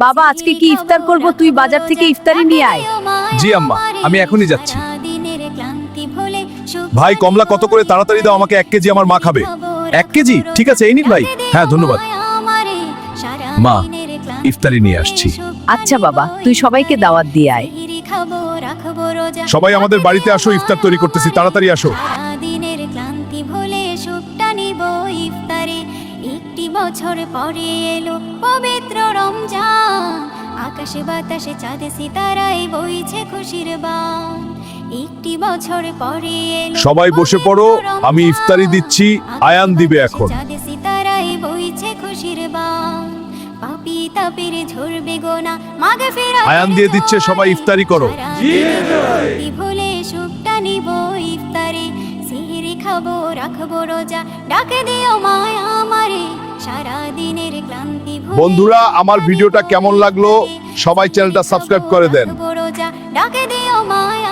বাবা আজকে কি ইফতার করব, তুই বাজার থেকে ইফতারি নিয়ে আয়। জি আম্মা, আমি এখনই যাচ্ছি। ভাই কমলা কত করে, তাড়াতাড়ি দাও, আমাকে 1 কেজি, আমার মা খাবে। 1 কেজি? ঠিক আছে, এই নিন ভাই। হ্যাঁ ধন্যবাদ মা, ইফতারি নিয়ে আসছি। আচ্ছা বাবা, তুই সবাইকে দাওয়াত দিয়ে আয়। সবাই আমাদের বাড়িতে আসো, ইফতার তৈরি করতেছি, তাড়াতাড়ি আসো। দিনের ক্লান্তি ভুলে সুখটা নিব ইফতারে। একটি বছর পরে এলো পবিত্র রমজান, আকাশে বাতাসে চাঁদে সিতারায় বইছে খুশির বান। একটি বছর পরে এলো সবাই বসে পড়ো, আমি ইফতারি দিচ্ছি, আয়ান দিবে এখন। চাঁদে সিতারায় বইছে খুশির বান। পাপী তাপের ঝরবে গোনা, মাগফিরাতের আয়ান দিয়ে দিচ্ছে, সবাই ইফতারি করো। ক্লান্তি ভুলে সুখটা নিব ইফতারে। সিহরি খাবো, রাখবো রোজা, ডাকে দিও মায়া আমারে। সারা দিনের ক্লান্তি ভুলে বন্ধুরা, আমার ভিডিওটা কেমন লাগলো? সবাই চ্যানেলটা সাবস্ক্রাইব করে দেন। রাখবো রোজা, ডাকে দিও মায়া